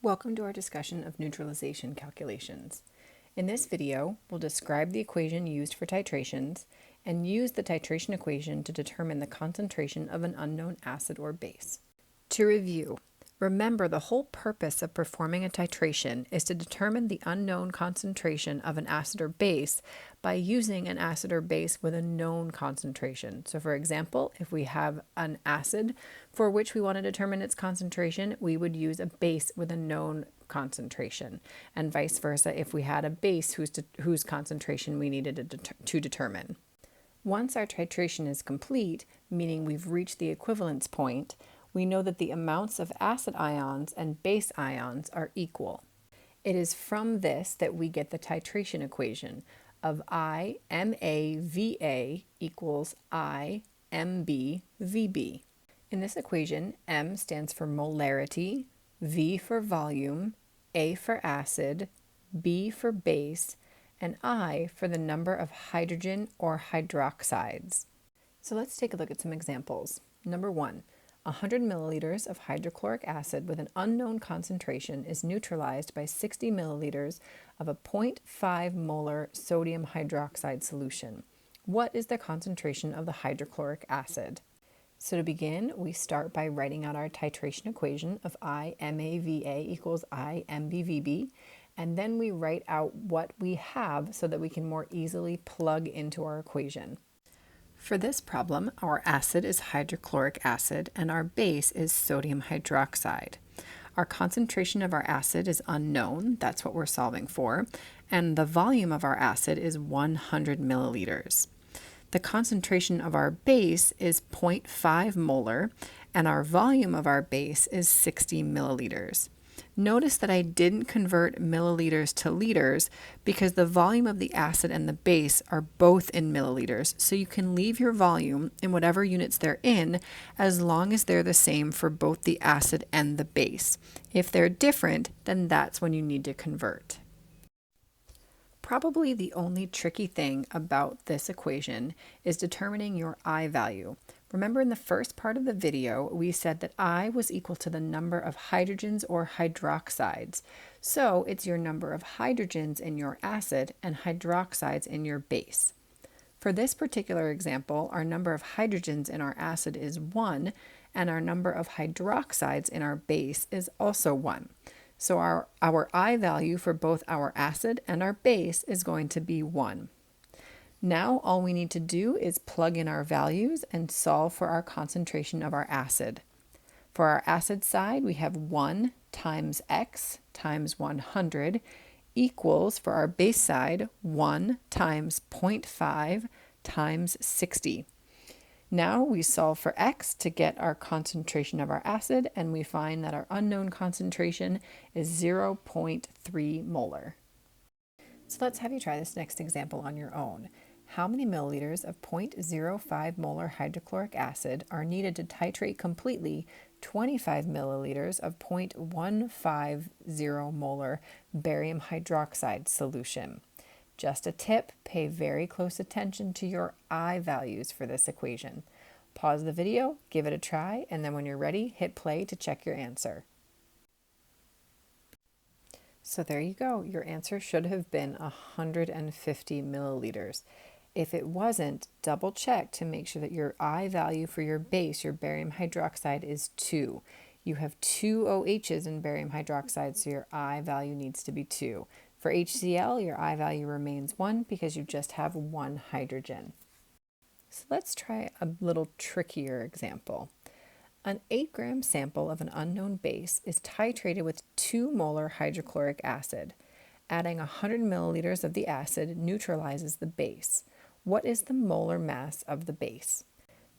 Welcome to our discussion of neutralization calculations. In this video, we'll describe the equation used for titrations and use the titration equation to determine the concentration of an unknown acid or base. To review, remember the whole purpose of performing a titration is to determine the unknown concentration of an acid or base by using an acid or base with a known concentration. So for example, if we have an acid for which we want to determine its concentration, we would use a base with a known concentration, and vice versa if we had a base whose concentration we needed to determine. Once our titration is complete, meaning we've reached the equivalence point, we know that the amounts of acid ions and base ions are equal. It is from this that we get the titration equation of IMAVA equals IMBVB. In this equation, M stands for molarity, V for volume, A for acid, B for base, and I for the number of hydrogen or hydroxides. So let's take a look at some examples. Number 1. 100 milliliters of hydrochloric acid with an unknown concentration is neutralized by 60 milliliters of a 0.5 molar sodium hydroxide solution. What is the concentration of the hydrochloric acid? So to begin, we start by writing out our titration equation of IMAVA equals IMBVB, and then we write out what we have so that we can more easily plug into our equation. For this problem, our acid is hydrochloric acid and our base is sodium hydroxide. Our concentration of our acid is unknown, that's what we're solving for, and the volume of our acid is 100 milliliters. The concentration of our base is 0.5 molar and our volume of our base is 60 milliliters. Notice that I didn't convert milliliters to liters because the volume of the acid and the base are both in milliliters, so you can leave your volume in whatever units they're in as long as they're the same for both the acid and the base. If they're different, then that's when you need to convert. Probably the only tricky thing about this equation is determining your I value. Remember in the first part of the video, we said that I was equal to the number of hydrogens or hydroxides. So it's your number of hydrogens in your acid and hydroxides in your base. For this particular example, our number of hydrogens in our acid is 1, and our number of hydroxides in our base is also 1. So our I value for both our acid and our base is going to be 1. Now all we need to do is plug in our values and solve for our concentration of our acid. For our acid side, we have 1 times x times 100 equals, for our base side, 1 times 0.5 times 60. Now we solve for x to get our concentration of our acid, and we find that our unknown concentration is 0.3 molar. So let's have you try this next example on your own. How many milliliters of 0.05 molar hydrochloric acid are needed to titrate completely 25 milliliters of 0.150 molar barium hydroxide solution? Just a tip, pay very close attention to your I values for this equation. Pause the video, give it a try, and then when you're ready, hit play to check your answer. So there you go. Your answer should have been 150 milliliters. If it wasn't, double check to make sure that your I value for your base, your barium hydroxide, is 2. You have 2 OHs in barium hydroxide, so your I value needs to be 2. For HCl, your I value remains 1 because you just have 1 hydrogen. So let's try a little trickier example. An 8-gram sample of an unknown base is titrated with 2 molar hydrochloric acid. Adding 100 milliliters of the acid neutralizes the base. What is the molar mass of the base?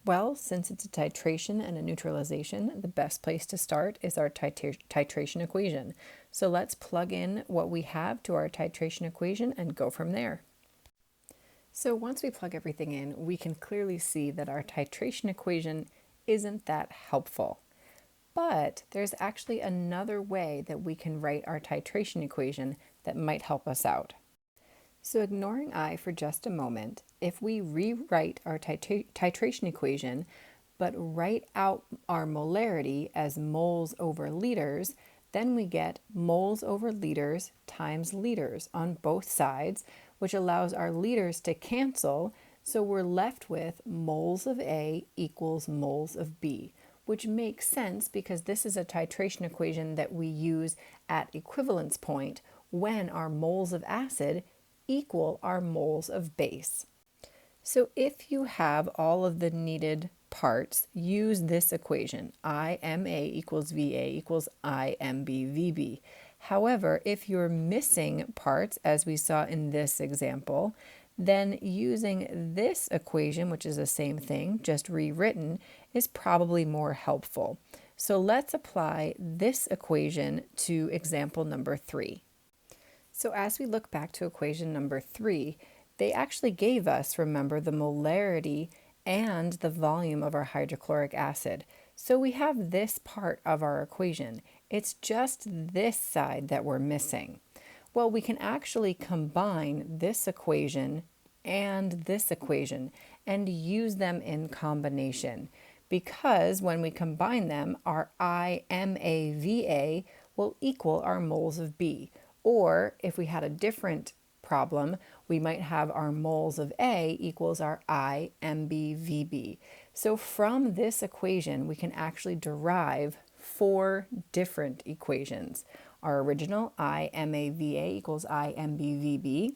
Well, since it's a titration and a neutralization, the best place to start is our titration equation. So let's plug in what we have to our titration equation and go from there. So once we plug everything in, we can clearly see that our titration equation isn't that helpful. But there's actually another way that we can write our titration equation that might help us out. So ignoring I for just a moment, if we rewrite our titration equation, but write out our molarity as moles over liters, then we get moles over liters times liters on both sides, which allows our liters to cancel, so we're left with moles of A equals moles of B, which makes sense because this is a titration equation that we use at equivalence point when our moles of acid equal our moles of base. So if you have all of the needed parts, use this equation, IMA equals VA equals IMB VB. However, if you're missing parts, as we saw in this example, then using this equation, which is the same thing, just rewritten, is probably more helpful. So let's apply this equation to example number 3. So as we look back to equation number 3, they actually gave us, remember, the molarity and the volume of our hydrochloric acid. So we have this part of our equation. It's just this side that we're missing. Well, we can actually combine this equation and this equation and use them in combination, because when we combine them, our IMAVA will equal our moles of B. Or if we had a different problem, we might have our moles of A equals our IMBVB. So from this equation, we can actually derive 4 different equations. Our original IMAVA equals IMBVB,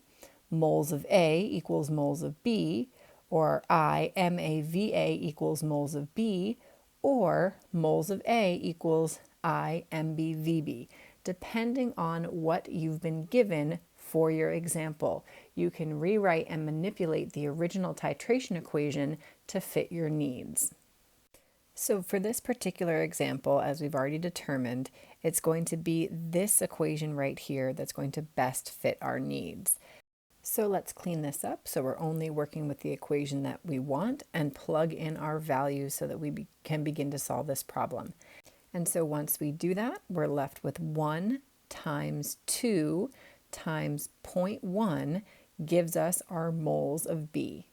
moles of A equals moles of B, or IMAVA equals moles of B, or moles of A equals IMBVB. Depending on what you've been given for your example, you can rewrite and manipulate the original titration equation to fit your needs. So for this particular example, as we've already determined, it's going to be this equation right here that's going to best fit our needs. So let's clean this up so we're only working with the equation that we want and plug in our values so that we can begin to solve this problem. And so once we do that, we're left with 1 times 2 times 0.1 gives us our moles of B.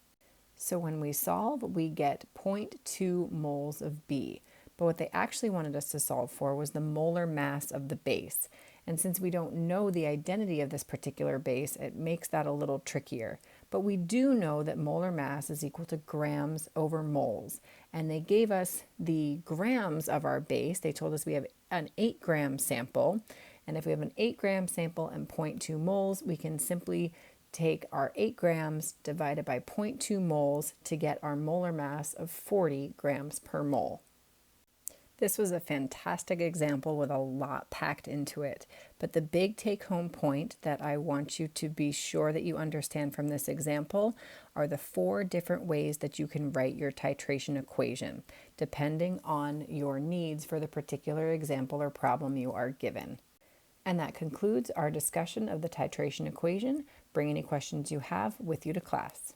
So when we solve, we get 0.2 moles of B. But what they actually wanted us to solve for was the molar mass of the base. And since we don't know the identity of this particular base, it makes that a little trickier. But we do know that molar mass is equal to grams over moles. And they gave us the grams of our base. They told us we have an 8-gram sample. And if we have an 8-gram sample and 0.2 moles, we can simply take our 8 grams divided by 0.2 moles to get our molar mass of 40 grams per mole. This was a fantastic example with a lot packed into it, but the big take-home point that I want you to be sure that you understand from this example are the 4 different ways that you can write your titration equation, depending on your needs for the particular example or problem you are given. And that concludes our discussion of the titration equation. Bring any questions you have with you to class.